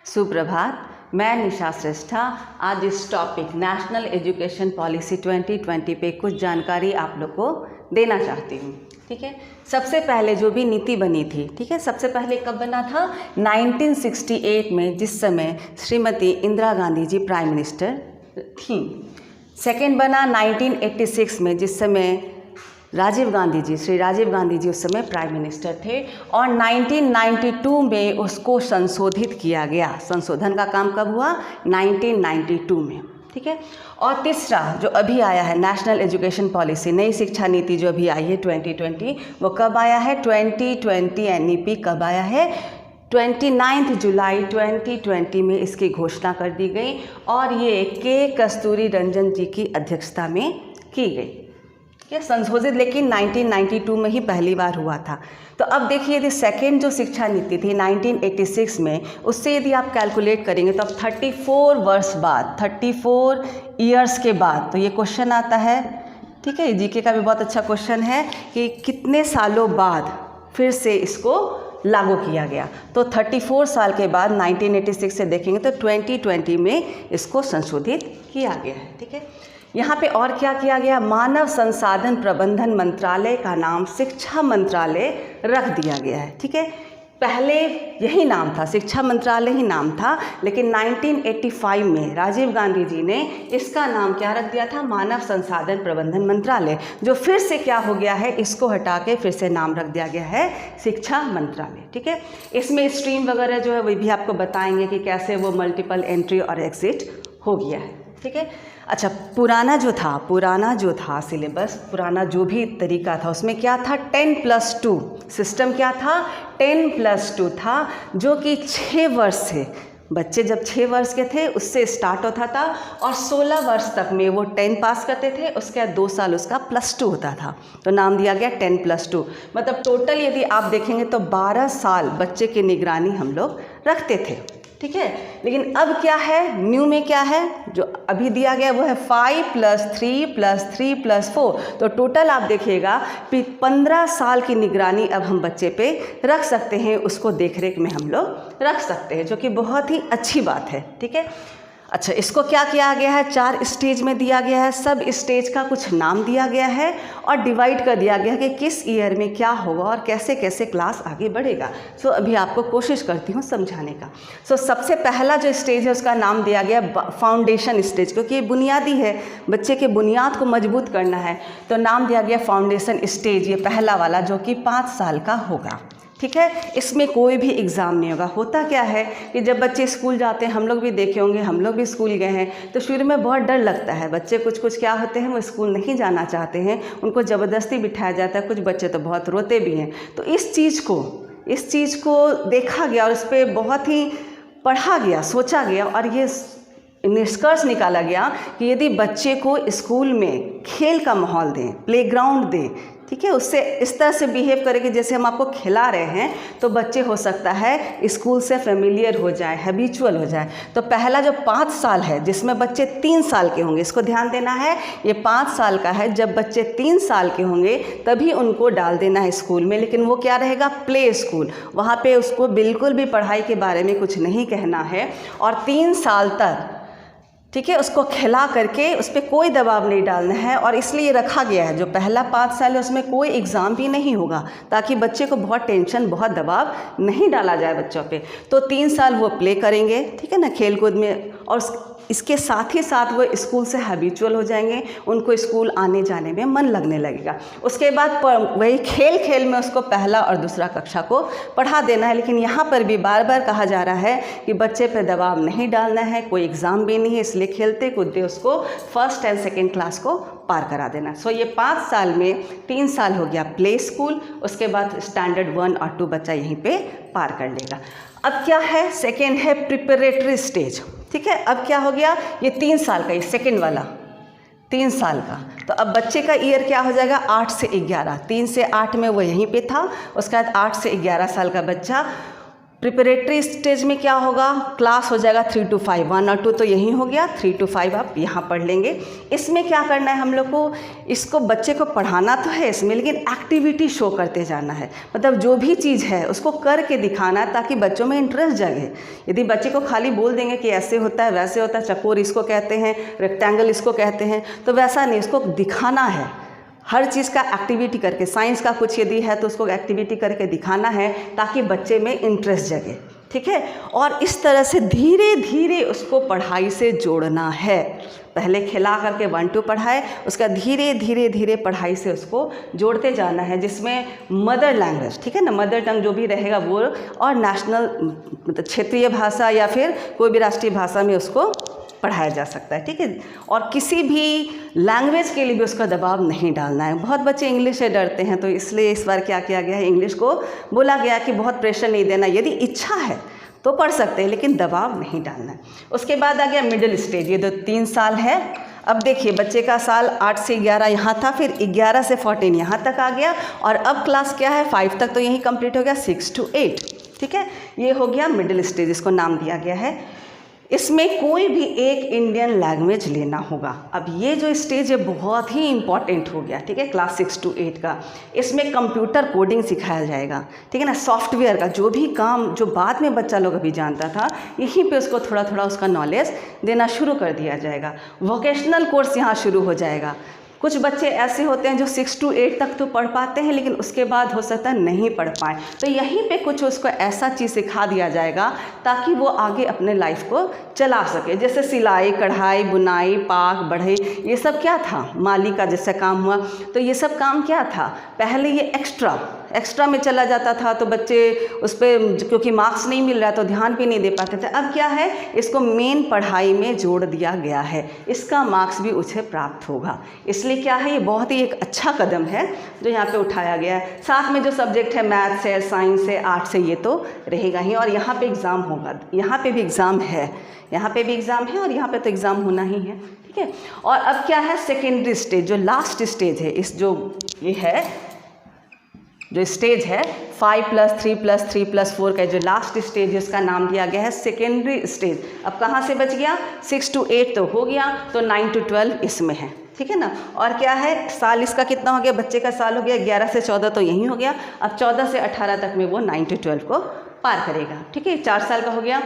सुप्रभात, मैं निशा श्रेष्ठा आज इस टॉपिक नेशनल एजुकेशन पॉलिसी 2020 पे कुछ जानकारी आप लोग को देना चाहती हूँ। ठीक है, सबसे पहले जो भी नीति बनी थी, ठीक है, सबसे पहले कब बना था? 1968 में, जिस समय श्रीमती इंदिरा गांधी जी प्राइम मिनिस्टर थी। सेकेंड बना 1986 में, जिस समय राजीव गांधी जी, श्री राजीव गांधी जी उस समय प्राइम मिनिस्टर थे, और 1992 में उसको संशोधित किया गया। संशोधन का काम कब हुआ? 1992 में। ठीक है, और तीसरा जो अभी आया है नेशनल एजुकेशन पॉलिसी, नई शिक्षा नीति जो अभी आई है 2020, वो कब आया है? 2020 NEP कब आया है? 29 जुलाई 2020 में इसकी घोषणा कर दी गई और ये के कस्तूरी रंजन जी की अध्यक्षता में की गई। ये संशोधित लेकिन 1992 में ही पहली बार हुआ था। तो अब देखिए, यदि सेकेंड जो शिक्षा नीति थी 1986 में, उससे यदि आप कैलकुलेट करेंगे तो अब 34 वर्ष बाद, 34 ईयर्स के बाद, तो ये क्वेश्चन आता है। ठीक है, जीके का भी बहुत अच्छा क्वेश्चन है कि कितने सालों बाद फिर से इसको लागू किया गया। तो 34 साल के बाद 1986 से देखेंगे तो 2020 में इसको संशोधित किया गया है। ठीक है, यहाँ पे और क्या किया गया? मानव संसाधन प्रबंधन मंत्रालय का नाम शिक्षा मंत्रालय रख दिया गया है। ठीक है, पहले यही नाम था, शिक्षा मंत्रालय ही नाम था, लेकिन 1985 में राजीव गांधी जी ने इसका नाम क्या रख दिया था? मानव संसाधन प्रबंधन मंत्रालय, जो फिर से क्या हो गया है? इसको हटा के फिर से नाम रख दिया गया है शिक्षा मंत्रालय। ठीक है, इसमें स्ट्रीम वगैरह जो है वो भी आपको बताएंगे कि कैसे वो मल्टीपल एंट्री और एग्जिट हो गया है। ठीक है, अच्छा, पुराना जो था सिलेबस, पुराना जो भी तरीका था, उसमें क्या था? 10+2 सिस्टम क्या था? 10+2 था, जो कि 6 वर्ष से, बच्चे जब 6 वर्ष के थे उससे स्टार्ट होता था और 16 वर्ष तक में वो 10 पास करते थे, उसके बाद 2 साल उसका +2 होता था, तो नाम दिया गया 10+2। मतलब टोटल यदि आप देखेंगे तो 12 साल बच्चे की निगरानी हम लोग रखते थे। ठीक है, लेकिन अब क्या है? न्यू में क्या है जो अभी दिया गया? वो है 5+3+3+4। तो टोटल आप देखिएगा 15 साल की निगरानी अब हम बच्चे पे रख सकते हैं, उसको देखरेख में हम लोग रख सकते हैं, जो कि बहुत ही अच्छी बात है। ठीक है, अच्छा, इसको क्या किया गया है? 4 स्टेज में दिया गया है। सब स्टेज का कुछ नाम दिया गया है और डिवाइड कर दिया गया है कि किस ईयर में क्या होगा और कैसे कैसे क्लास आगे बढ़ेगा। सो अभी आपको कोशिश करती हूँ समझाने का। सो सबसे पहला जो स्टेज है उसका नाम दिया गया फाउंडेशन स्टेज, क्योंकि ये बुनियादी है, बच्चे के बुनियाद को मजबूत करना है, तो नाम दिया गया फाउंडेशन स्टेज, ये पहला वाला, जो कि 5 साल का होगा। ठीक है, इसमें कोई भी एग्ज़ाम नहीं होगा। होता क्या है कि जब बच्चे स्कूल जाते हैं, हम लोग भी देखे होंगे, हम लोग भी स्कूल गए हैं, तो शुरू में बहुत डर लगता है। बच्चे कुछ क्या होते हैं, वो स्कूल नहीं जाना चाहते हैं, उनको ज़बरदस्ती बिठाया जाता है, कुछ बच्चे तो बहुत रोते भी हैं। तो इस चीज़ को देखा गया और इस पर बहुत ही पढ़ा गया, सोचा गया और ये निष्कर्ष निकाला गया कि यदि बच्चे को स्कूल में खेल का माहौल दें, प्लेग्राउंड दें, ठीक है, उससे इस तरह से बिहेव करें कि जैसे हम आपको खिला रहे हैं, तो बच्चे हो सकता है स्कूल से फेमिलियर हो जाए, हैबिचुअल हो जाए। तो पहला जो 5 साल है, जिसमें बच्चे 3 साल के होंगे, इसको ध्यान देना है, ये 5 साल का है। जब बच्चे 3 साल के होंगे तभी उनको डाल देना है स्कूल में, लेकिन वो क्या रहेगा? Play school. वहाँ पे उसको बिल्कुल भी पढ़ाई के बारे में कुछ नहीं कहना है और 3 साल तक, ठीक है, उसको खिला करके उस पर कोई दबाव नहीं डालना है। और इसलिए रखा गया है जो पहला 5 साल है उसमें कोई एग्ज़ाम भी नहीं होगा, ताकि बच्चे को बहुत टेंशन, बहुत दबाव नहीं डाला जाए बच्चों पे। तो 3 साल वो प्ले करेंगे, ठीक है ना, खेल कूद में, और इसके साथ ही साथ वो स्कूल से हैबिचुअल हो जाएंगे, उनको स्कूल आने जाने में मन लगने लगेगा। उसके बाद वही खेल में उसको पहला और दूसरा कक्षा को पढ़ा देना है। लेकिन यहाँ पर भी बार बार कहा जा रहा है कि बच्चे पे दबाव नहीं डालना है, कोई एग्ज़ाम भी नहीं है, इसलिए खेलते कूदते उसको 1st और 2nd क्लास को पार करा देना। सो ये 5 साल में 3 साल हो गया प्ले स्कूल, उसके बाद स्टैंडर्ड 1 और 2 बच्चा यहीं पे पार कर लेगा। अब क्या है? सेकेंड है प्रिपरेटरी स्टेज। ठीक है, अब क्या हो गया? ये 3 साल का, ये सेकेंड वाला 3 साल का, तो अब बच्चे का ईयर क्या हो जाएगा? 8 से 11। 3 से 8 में वो यहीं पे था, उसके बाद 8 से 11 साल का बच्चा प्रिपरेटरी स्टेज में क्या होगा, क्लास हो जाएगा 3 to 5, 1 और 2 तो यही हो गया, 3 to 5 आप यहाँ पढ़ लेंगे। इसमें क्या करना है हम लोग को, इसको बच्चे को पढ़ाना तो है इसमें, लेकिन एक्टिविटी शो करते जाना है। मतलब जो भी चीज़ है उसको करके दिखाना है ताकि बच्चों में इंटरेस्ट जगे। यदि बच्चे को खाली बोल देंगे कि ऐसे होता है वैसे होता है, चकोर इसको कहते हैं, रेक्टेंगल इसको कहते हैं, तो वैसा नहीं, इसको दिखाना है। हर चीज़ का एक्टिविटी करके, साइंस का कुछ यदि है तो उसको एक्टिविटी करके दिखाना है ताकि बच्चे में इंटरेस्ट जगे, ठीक है। और इस तरह से धीरे धीरे उसको पढ़ाई से जोड़ना है। पहले खिला करके 1 2 पढ़ाए, उसका धीरे धीरे धीरे पढ़ाई से उसको जोड़ते जाना है, जिसमें मदर लैंग्वेज, ठीक है ना, मदर टंग जो भी रहेगा वो, और नेशनल मतलब क्षेत्रीय भाषा या फिर कोई भी राष्ट्रीय भाषा में उसको पढ़ाया जा सकता है, ठीक है। और किसी भी लैंग्वेज के लिए भी उसका दबाव नहीं डालना है। बहुत बच्चे इंग्लिश से डरते हैं, तो इसलिए इस बार क्या किया गया है, इंग्लिश को बोला गया कि बहुत प्रेशर नहीं देना, यदि इच्छा है तो पढ़ सकते हैं लेकिन दबाव नहीं डालना है। उसके बाद आ गया मिडिल स्टेज, ये 3 साल है। अब देखिए बच्चे का साल 8 से 11 यहाँ था, फिर 11 से 14 यहाँ तक आ गया, और अब क्लास क्या है 5 तक तो यही कंप्लीट हो गया, 6 to 8, ठीक है। ये हो गया मिडिल स्टेज, इसको नाम दिया गया है। इसमें कोई भी एक इंडियन लैंग्वेज लेना होगा। अब ये जो स्टेज है बहुत ही इंपॉर्टेंट हो गया, ठीक है, क्लास 6 to 8 का। इसमें कंप्यूटर कोडिंग सिखाया जाएगा, ठीक है ना, सॉफ्टवेयर का जो भी काम जो बाद में बच्चा लोग अभी जानता था, यहीं पे उसको थोड़ा थोड़ा उसका नॉलेज देना शुरू कर दिया जाएगा। वोकेशनल कोर्स यहाँ शुरू हो जाएगा। कुछ बच्चे ऐसे होते हैं जो 6 to 8 तक तो पढ़ पाते हैं, लेकिन उसके बाद हो सकता है नहीं पढ़ पाए, तो यहीं पे कुछ उसको ऐसा चीज़ सिखा दिया जाएगा ताकि वो आगे अपने लाइफ को चला सके। जैसे सिलाई, कढ़ाई, बुनाई, पाक, बढ़ई, ये सब क्या था, माली का जैसे काम हुआ, तो ये सब काम क्या था, पहले ये एक्स्ट्रा में चला जाता था, तो बच्चे उस पर क्योंकि मार्क्स नहीं मिल रहा तो ध्यान भी नहीं दे पाते थे। अब क्या है, इसको मेन पढ़ाई में जोड़ दिया गया है, इसका मार्क्स भी उसे प्राप्त होगा। इसलिए क्या है, ये बहुत ही एक अच्छा कदम है जो यहाँ पे उठाया गया है। साथ में जो सब्जेक्ट है मैथ्स है, साइंस है, आर्ट्स है, ये तो रहेगा ही। और यहाँ पे एग्ज़ाम होगा, यहाँ पे भी एग्ज़ाम है, यहाँ पे भी एग्ज़ाम है, और यहाँ पे तो एग्ज़ाम होना ही है, ठीक है। और अब क्या है, सेकेंडरी स्टेज, जो लास्ट स्टेज है, इस जो ये है जो स्टेज है 5+3+3+4 का जो लास्ट स्टेज है, उसका नाम दिया गया है सेकेंडरी स्टेज। अब कहाँ से बच गया, 6 to 8 तो हो गया, तो 9 to 12 इसमें है, ठीक है ना। और क्या है, साल इसका कितना हो गया, बच्चे का साल हो गया 11 से 14 तो यही हो गया। अब 14 से 18 तक में वो 9 to 12 को पार करेगा, ठीक है, 4 साल का हो गया।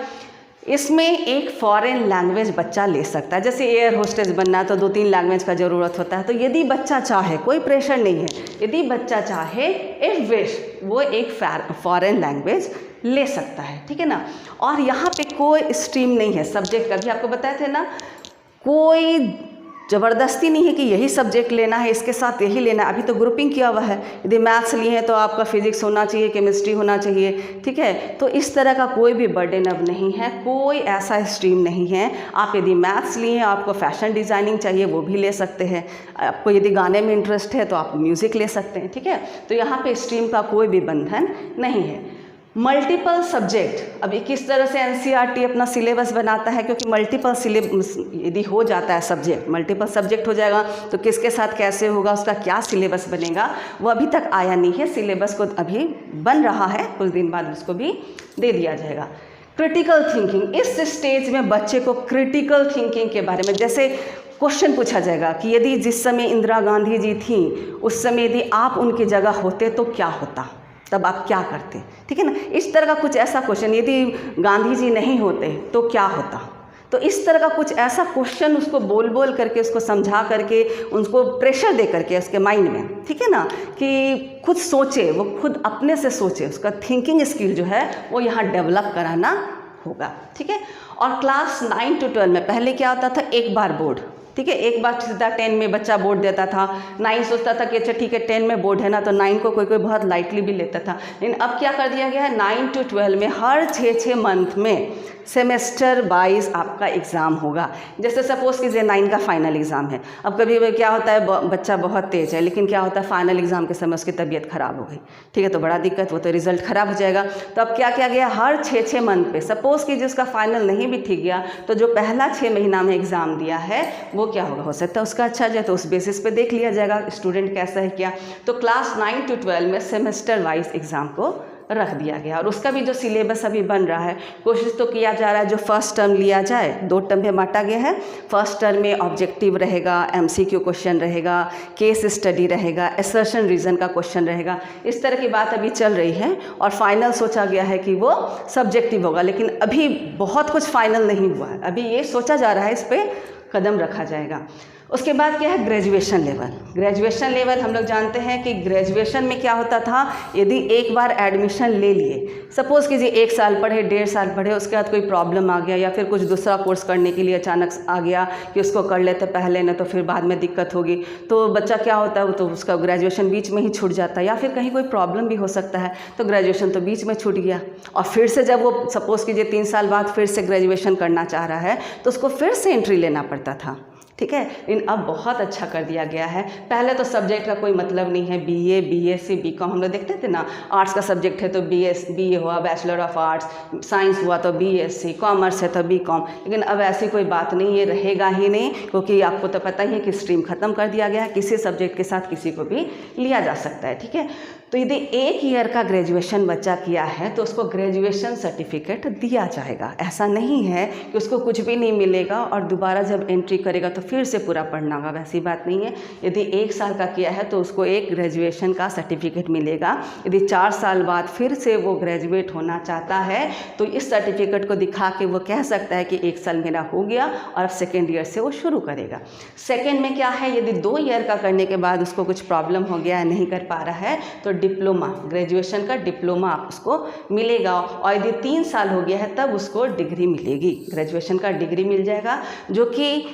इसमें एक फॉरेन लैंग्वेज बच्चा ले सकता है, जैसे एयर होस्टेस बनना है तो 2-3 लैंग्वेज का ज़रूरत होता है। तो यदि बच्चा चाहे, कोई प्रेशर नहीं है, यदि बच्चा चाहे इफ विश, वो एक फॉरेन लैंग्वेज ले सकता है, ठीक है ना। और यहाँ पे कोई स्ट्रीम नहीं है सब्जेक्ट का, भी आपको बताए थे ना, कोई ज़बरदस्ती नहीं है कि यही सब्जेक्ट लेना है, इसके साथ यही लेना है। अभी तो ग्रुपिंग किया हुआ है, यदि मैथ्स लिए हैं तो आपका फिजिक्स होना चाहिए, केमिस्ट्री होना चाहिए, ठीक है। तो इस तरह का कोई भी बर्डन अब नहीं है, कोई ऐसा स्ट्रीम नहीं है। आप यदि मैथ्स लिए हैं, आपको फैशन डिज़ाइनिंग चाहिए, वो भी ले सकते हैं। आपको यदि गाने में इंटरेस्ट है तो आप म्यूज़िक ले सकते हैं, ठीक है। तो यहाँ पे स्ट्रीम का कोई भी बंधन नहीं है। मल्टीपल सब्जेक्ट, अभी किस तरह से एनसीईआरटी अपना सिलेबस बनाता है, क्योंकि मल्टीपल सिलेबस यदि हो जाता है, सब्जेक्ट मल्टीपल सब्जेक्ट हो जाएगा तो किसके साथ कैसे होगा, उसका क्या सिलेबस बनेगा, वो अभी तक आया नहीं है। सिलेबस को अभी बन रहा है, कुछ दिन बाद उसको भी दे दिया जाएगा। क्रिटिकल थिंकिंग, इस स्टेज में बच्चे को क्रिटिकल थिंकिंग के बारे में, जैसे क्वेश्चन पूछा जाएगा कि यदि जिस समय इंदिरा गांधी जी थी, उस समय यदि आप उनकी जगह होते तो क्या होता, तब आप क्या करते, ठीक है ना। इस तरह का कुछ ऐसा क्वेश्चन, यदि गांधी जी नहीं होते तो क्या होता, तो इस तरह का कुछ ऐसा क्वेश्चन उसको बोल बोल करके, उसको समझा करके, उनको प्रेशर दे करके उसके माइंड में, ठीक है ना, कि खुद सोचे, वो खुद अपने से सोचे, उसका थिंकिंग स्किल जो है वो यहाँ डेवलप कराना होगा, ठीक है। और क्लास 9 to 12 में पहले क्या होता था, एक बार बोर्ड, ठीक है, एक बार सीधा 10 में बच्चा बोर्ड देता था। 9 सोचता था कि अच्छा ठीक है 10 में बोर्ड है ना, तो 9 को कोई कोई बहुत लाइटली भी लेता था। लेकिन अब क्या कर दिया गया है, 9 to 12 में हर 6 मंथ में सेमेस्टर वाइज आपका एग्ज़ाम होगा। जैसे सपोज़ कीजिए 9 का फाइनल एग्ज़ाम है। अब कभी क्या होता है, बच्चा बहुत तेज़ है, लेकिन क्या होता है फाइनल एग्ज़ाम के समय उसकी तबीयत ख़राब हो गई, ठीक है, तो बड़ा दिक्कत, वो तो रिजल्ट ख़राब हो जाएगा। तो अब क्या किया गया, हर 6 मंथ पे, सपोज़ कीजिए उसका फाइनल नहीं भी ठीक गया, तो जो पहला 6 महीना में एग्ज़ाम दिया है वो क्या होगा, हो सकता है उसका अच्छा जाए, तो उस बेसिस पे देख लिया जाएगा स्टूडेंट कैसा है क्या। तो क्लास 9 to 12 में सेमेस्टर वाइज एग्ज़ाम को रख दिया गया। और उसका भी जो सिलेबस अभी बन रहा है, कोशिश तो किया जा रहा है जो फर्स्ट टर्म लिया जाए, 2 टर्म में बांटा गया है। फर्स्ट टर्म में ऑब्जेक्टिव रहेगा, MCQ क्वेश्चन रहेगा, केस स्टडी रहेगा, असर्शन रीज़न का क्वेश्चन रहेगा, इस तरह की बात अभी चल रही है। और फाइनल सोचा गया है कि वो सब्जेक्टिव होगा, लेकिन अभी बहुत कुछ फाइनल नहीं हुआ है, अभी ये सोचा जा रहा है, इस पर कदम रखा जाएगा। उसके बाद क्या है, ग्रेजुएशन लेवल। ग्रेजुएशन लेवल हम लोग जानते हैं कि ग्रेजुएशन में क्या होता था, यदि एक बार एडमिशन ले लिए, सपोज़ कीजिए 1 साल पढ़े, 1.5 साल पढ़े, उसके बाद कोई प्रॉब्लम आ गया या फिर कुछ दूसरा कोर्स करने के लिए अचानक आ गया कि उसको कर लेते पहले, न तो फिर बाद में दिक्कत होगी, तो बच्चा क्या होता है, तो उसका ग्रेजुएशन बीच में ही छूट जाता है, या फिर कहीं कोई प्रॉब्लम भी हो सकता है, तो ग्रेजुएशन तो बीच में छूट गया। और फिर से जब वो सपोज़ कीजिए 3 साल बाद फिर से ग्रेजुएशन करना चाह रहा है, तो उसको फिर से एंट्री लेना पड़ता था, ठीक है। लेकिन अब बहुत अच्छा कर दिया गया है। पहले तो सब्जेक्ट का कोई मतलब नहीं है, BA, BSc, BCom हम लोग देखते थे ना, आर्ट्स का सब्जेक्ट है तो BA हुआ, बैचलर ऑफ आर्ट्स, साइंस हुआ तो BSc, कॉमर्स है तो BCom। लेकिन अब ऐसी कोई बात नहीं, ये रहेगा ही नहीं, क्योंकि आपको तो पता ही है कि स्ट्रीम ख़त्म कर दिया गया है, किसी सब्जेक्ट के साथ किसी को भी लिया जा सकता है, ठीक है। तो यदि 1 ईयर का ग्रेजुएशन बच्चा किया है तो उसको ग्रेजुएशन सर्टिफिकेट दिया जाएगा। ऐसा नहीं है कि उसको कुछ भी नहीं मिलेगा और दोबारा जब एंट्री करेगा तो फिर से पूरा पढ़ना होगा, वैसी बात नहीं है। यदि 1 साल का किया है तो उसको एक ग्रेजुएशन का सर्टिफिकेट मिलेगा। यदि 4 साल बाद फिर से वो ग्रेजुएट होना चाहता है तो इस सर्टिफिकेट को दिखा के वो कह सकता है कि 1 साल मेरा हो गया और अब सेकेंड ईयर से वो शुरू करेगा। सेकेंड में क्या है, यदि 2 ईयर का करने के बाद उसको कुछ प्रॉब्लम हो गया है, नहीं कर पा रहा है, तो डिप्लोमा, ग्रेजुएशन का डिप्लोमा उसको मिलेगा। और यदि 3 साल हो गया है तब उसको डिग्री मिलेगी, ग्रेजुएशन का डिग्री मिल जाएगा, जो कि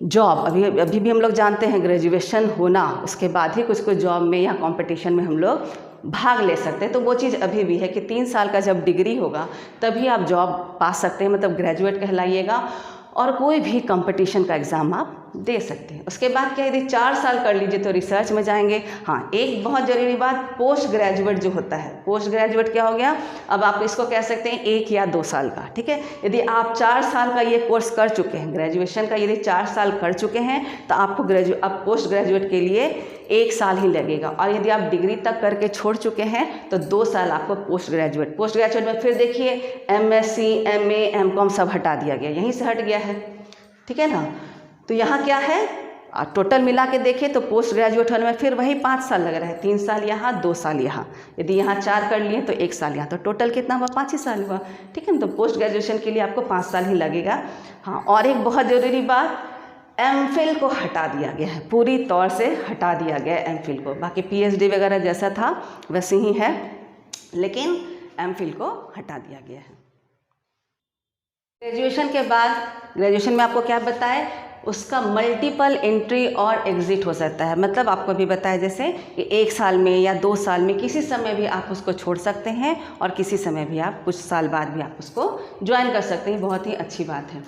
जॉब अभी भी हम लोग जानते हैं ग्रेजुएशन होना, उसके बाद ही कुछ जॉब में या कंपटीशन में हम लोग भाग ले सकते हैं। तो वो चीज़ अभी भी है कि 3 साल का जब डिग्री होगा तभी आप जॉब पा सकते हैं, मतलब ग्रेजुएट कहलाइएगा और कोई भी कंपटीशन का एग्ज़ाम आप दे सकते हैं। उसके बाद क्या, यदि 4 साल कर लीजिए तो रिसर्च में जाएंगे। हाँ, एक बहुत ज़रूरी बात, पोस्ट ग्रेजुएट जो होता है, पोस्ट ग्रेजुएट क्या हो गया, अब आप इसको कह सकते हैं 1 या 2 साल का, ठीक है। यदि आप 4 साल का ये कोर्स कर चुके हैं, ग्रेजुएशन का यदि 4 साल कर चुके हैं तो आपको अब पोस्ट ग्रेजुएट के लिए 1 साल ही लगेगा। और यदि आप डिग्री तक करके छोड़ चुके हैं तो 2 साल आपको पोस्ट ग्रेजुएट में फिर देखिए MSc, MA, MCom सब हटा दिया गया, यहीं से हट गया है, ठीक है ना। तो यहाँ क्या है, टोटल मिला के देखें तो पोस्ट ग्रेजुएट होने में फिर वही 5 साल लग रहा है, 3 साल यहाँ, 2 साल यहाँ। यदि यहाँ 4 कर लिए तो 1 साल यहाँ, तो टोटल कितना हुआ, 5 ही साल हुआ, ठीक है ना। तो पोस्ट ग्रेजुएशन के लिए आपको 5 साल ही लगेगा। हाँ, और एक बहुत ज़रूरी बात, MPhil को हटा दिया गया है, पूरी तौर से हटा दिया गया है MPhil को। बाकी PhD वगैरह जैसा था वैसे ही है, लेकिन MPhil को हटा दिया गया है। ग्रेजुएशन के बाद, ग्रेजुएशन में आपको क्या बताए, उसका मल्टीपल एंट्री और एग्ज़िट हो सकता है। मतलब आपको अभी बताया जैसे कि 1 साल में या 2 साल में किसी समय भी आप उसको छोड़ सकते हैं और किसी समय भी आप कुछ साल बाद भी आप उसको ज्वाइन कर सकते हैं, बहुत ही अच्छी बात है।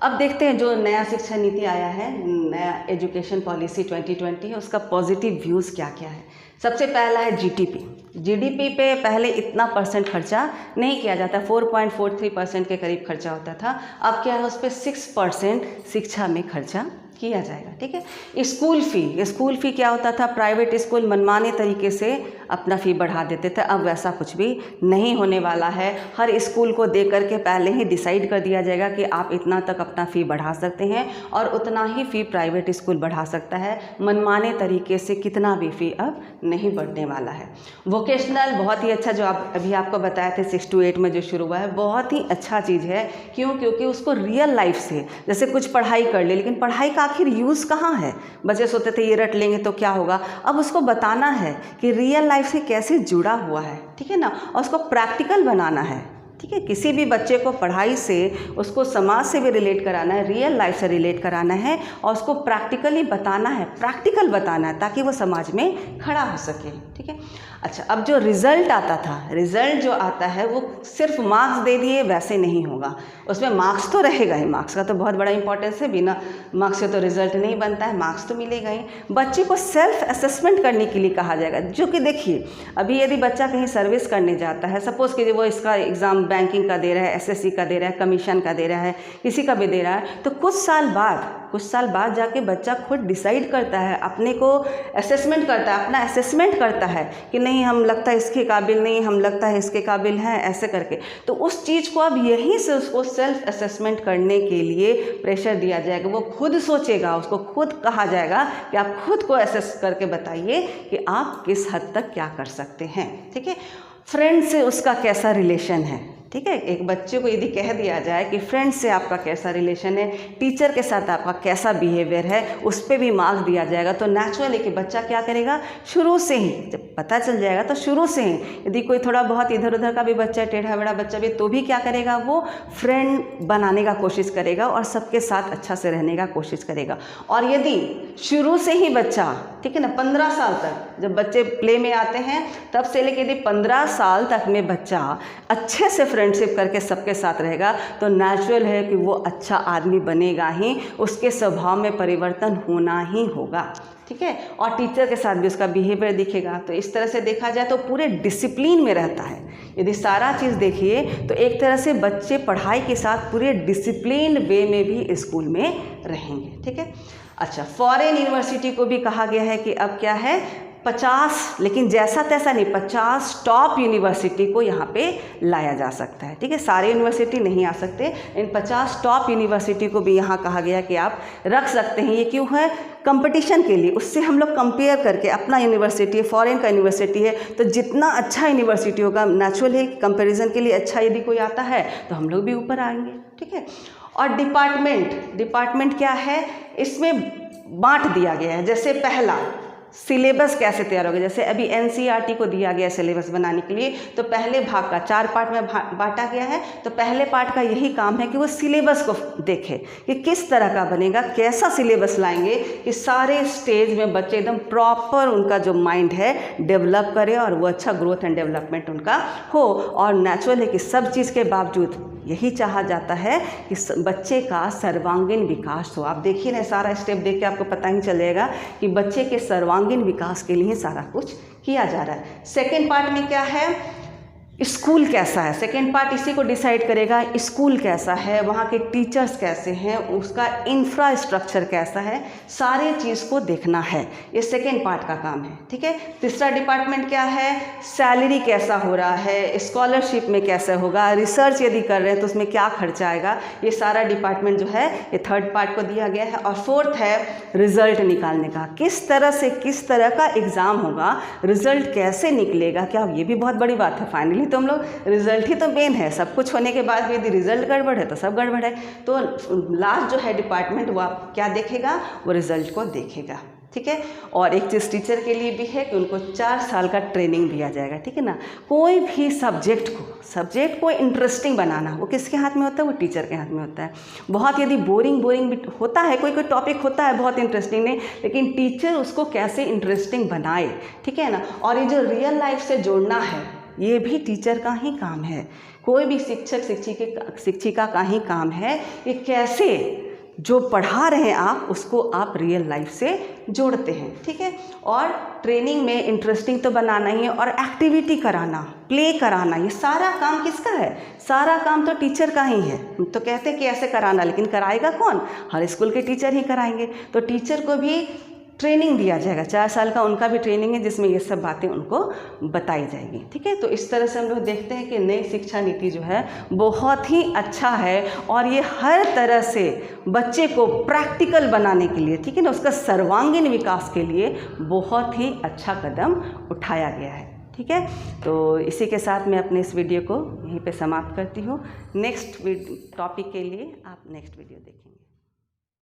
अब देखते हैं जो नया शिक्षा नीति आया है, नया एजुकेशन पॉलिसी 2020, उसका पॉजिटिव व्यूज़ क्या क्या है। सबसे पहला है जीडीपी पे पहले इतना % खर्चा नहीं किया जाता, 4.43% के करीब खर्चा होता था। अब क्या है, उस पर 6% शिक्षा में खर्चा किया जाएगा, ठीक है। स्कूल फ़ी क्या होता था, प्राइवेट स्कूल मनमाने तरीके से अपना फ़ी बढ़ा देते थे, अब वैसा कुछ भी नहीं होने वाला है। हर स्कूल को दे करके पहले ही डिसाइड कर दिया जाएगा कि आप इतना तक अपना फ़ी बढ़ा सकते हैं और उतना ही फ़ी प्राइवेट स्कूल बढ़ा सकता है। मनमाने तरीके से कितना भी फ़ी अब नहीं बढ़ने वाला है। वोकेशनल बहुत ही अच्छा, जो अभी आपको बताया थे 6 to 8 में जो शुरू हुआ है, बहुत ही अच्छा चीज़ है। क्योंकि उसको रियल लाइफ से, जैसे कुछ पढ़ाई कर ले, लेकिन पढ़ाई का आखिर यूज़ कहाँ है, बच्चे सोचते थे ये रट लेंगे तो क्या होगा, अब उसको बताना है कि रियल लाइफ से कैसे जुड़ा हुआ है, ठीक है ना, और उसको प्रैक्टिकल बनाना है, ठीक है। किसी भी बच्चे को पढ़ाई से उसको समाज से भी रिलेट कराना है, रियल लाइफ से रिलेट कराना है और उसको प्रैक्टिकली बताना है, प्रैक्टिकल बताना है, ताकि वो समाज में खड़ा हो सके, ठीक है। अच्छा, अब जो रिज़ल्ट आता था, रिज़ल्ट जो आता है वो सिर्फ मार्क्स दे दिए वैसे नहीं होगा, उसमें मार्क्स तो रहेगा ही, मार्क्स का तो बहुत बड़ा इंपॉर्टेंस है, बिना मार्क्स से तो रिज़ल्ट नहीं बनता है, मार्क्स तो मिलेगा ही। बच्चे को सेल्फ असेसमेंट करने के लिए कहा जाएगा, जो कि देखिए अभी यदि बच्चा कहीं सर्विस करने जाता है, सपोज़ कीजिए वो इसका एग्ज़ाम बैंकिंग का दे रहा है, एसएससी का दे रहा है, कमीशन का दे रहा है, किसी का भी दे रहा है, तो कुछ साल बाद जाके बच्चा खुद डिसाइड करता है, अपने को असेसमेंट करता है, अपना असेसमेंट करता है कि नहीं हम लगता है इसके काबिल नहीं, हम लगता है इसके काबिल हैं, ऐसे करके। तो उस चीज़ को अब यहीं से उसको सेल्फ असेसमेंट करने के लिए प्रेशर दिया जाएगा। वो खुद सोचेगा, उसको खुद कहा जाएगा कि आप खुद को असेस करके बताइए कि आप किस हद तक क्या कर सकते हैं। ठीक है, फ्रेंड से उसका कैसा रिलेशन है। ठीक है, एक बच्चे को यदि कह दिया जाए कि फ्रेंड से आपका कैसा रिलेशन है, टीचर के साथ आपका कैसा बिहेवियर है, उस पर भी मार्क्स दिया जाएगा, तो नेचुरल है कि बच्चा क्या करेगा, शुरू से ही जब पता चल जाएगा तो शुरू से ही, यदि कोई थोड़ा बहुत इधर उधर का भी बच्चा, टेढ़ा बेढ़ा बच्चा भी, तो भी क्या करेगा, वो फ्रेंड बनाने का कोशिश करेगा और सबके साथ अच्छा से रहने का कोशिश करेगा। और यदि शुरू से ही बच्चा, ठीक है ना, 15 साल तक, जब बच्चे प्ले में आते हैं तब से लेकर यदि 15 साल तक में बच्चा अच्छे से फ्रेंडशिप करके सबके साथ रहेगा, तो नेचुरल है कि वो अच्छा आदमी बनेगा ही, उसके स्वभाव में परिवर्तन होना ही होगा। ठीक है, और टीचर के साथ भी उसका बिहेवियर दिखेगा। तो इस तरह से देखा जाए तो पूरे डिसिप्लिन में रहता है। यदि सारा चीज़ देखिए तो एक तरह से बच्चे पढ़ाई के साथ पूरे डिसिप्लिन वे में भी स्कूल में रहेंगे। ठीक है, अच्छा, फॉरेन यूनिवर्सिटी को भी कहा गया है कि अब क्या है, 50, लेकिन जैसा तैसा नहीं, 50 टॉप यूनिवर्सिटी को यहाँ पे लाया जा सकता है। ठीक है, सारे यूनिवर्सिटी नहीं आ सकते, इन 50 टॉप यूनिवर्सिटी को भी यहाँ कहा गया कि आप रख सकते हैं। ये क्यों है, कंपटीशन के लिए, उससे हम लोग कंपेयर करके, अपना यूनिवर्सिटी है, फॉरेन का यूनिवर्सिटी है, तो जितना अच्छा यूनिवर्सिटी होगा, नेचुरल है कंपेरिजन के लिए अच्छा यदि कोई आता है तो हम लोग भी ऊपर आएंगे। ठीक है, और डिपार्टमेंट क्या है, इसमें बांट दिया गया है। जैसे पहला, सिलेबस कैसे तैयार होगा, जैसे अभी एनसीईआरटी को दिया गया सिलेबस बनाने के लिए, तो पहले भाग का 4 पार्ट में बांटा गया है। तो पहले पार्ट का यही काम है कि वो सिलेबस को देखे कि किस तरह का बनेगा, कैसा सिलेबस लाएंगे कि सारे स्टेज में बच्चे एकदम प्रॉपर उनका जो माइंड है डेवलप करे और वो अच्छा ग्रोथ एंड डेवलपमेंट उनका हो। और नेचुरल है कि सब चीज़ के बावजूद यही चाहा जाता है कि बच्चे का सर्वांगीण विकास हो। आप देखिए ना, सारा स्टेप देख के आपको पता ही चलेगा कि बच्चे के सर्वांगीण विकास के लिए सारा कुछ किया जा रहा है। सेकेंड पार्ट में क्या है, स्कूल कैसा है, सेकेंड पार्ट इसी को डिसाइड करेगा। स्कूल कैसा है, वहाँ के टीचर्स कैसे हैं, उसका इंफ्रास्ट्रक्चर कैसा है, सारे चीज़ को देखना है, ये सेकेंड पार्ट का काम है। ठीक है, तीसरा डिपार्टमेंट क्या है, सैलरी कैसा हो रहा है, स्कॉलरशिप में कैसे होगा, रिसर्च यदि कर रहे हैं तो उसमें क्या खर्चा आएगा, ये सारा डिपार्टमेंट जो है ये थर्ड पार्ट को दिया गया है। और फोर्थ है रिजल्ट निकालने का, किस तरह से किस तरह का एग्ज़ाम होगा, रिजल्ट कैसे निकलेगा, क्या, ये भी बहुत बड़ी बात है। फाइनली तो हम लोग, रिजल्ट ही तो मेन है, सब कुछ होने के बाद भी यदि रिजल्ट गड़बड़ है तो सब गड़बड़ है। तो लास्ट जो है डिपार्टमेंट वो आप क्या देखेगा, वो रिजल्ट को देखेगा। ठीक है, और एक चीज़ टीचर के लिए भी है कि उनको 4 साल का ट्रेनिंग दिया जाएगा। ठीक है ना, कोई भी सब्जेक्ट को इंटरेस्टिंग बनाना वो किसके हाथ में होता है, वो टीचर के हाथ में होता है। बहुत यदि बोरिंग भी होता है, कोई टॉपिक होता है बहुत इंटरेस्टिंग नहीं, लेकिन टीचर उसको कैसे इंटरेस्टिंग बनाए। ठीक है ना, और ये जो रियल लाइफ से जोड़ना है ये भी टीचर का ही काम है। कोई भी शिक्षक शिक्षिका का ही काम है कि कैसे जो पढ़ा रहे हैं आप उसको आप रियल लाइफ से जोड़ते हैं। ठीक है, और ट्रेनिंग में इंटरेस्टिंग तो बनाना ही है, और एक्टिविटी कराना, प्ले कराना, ये सारा काम किसका है, सारा काम तो टीचर का ही है। हम तो कहते हैं कि ऐसे कराना, लेकिन कराएगा कौन, हर स्कूल के टीचर ही कराएंगे। तो टीचर को भी ट्रेनिंग दिया जाएगा, 4 साल का उनका भी ट्रेनिंग है जिसमें ये सब बातें उनको बताई जाएगी। ठीक है, तो इस तरह से हम लोग देखते हैं कि नई शिक्षा नीति जो है बहुत ही अच्छा है, और ये हर तरह से बच्चे को प्रैक्टिकल बनाने के लिए, ठीक है ना, उसका सर्वांगीण विकास के लिए बहुत ही अच्छा कदम उठाया गया है। ठीक है, तो इसी के साथ मैं अपने इस वीडियो को यहीं पे समाप्त करती हूँ। नेक्स्ट टॉपिक के लिए आप नेक्स्ट वीडियो देखेंगे।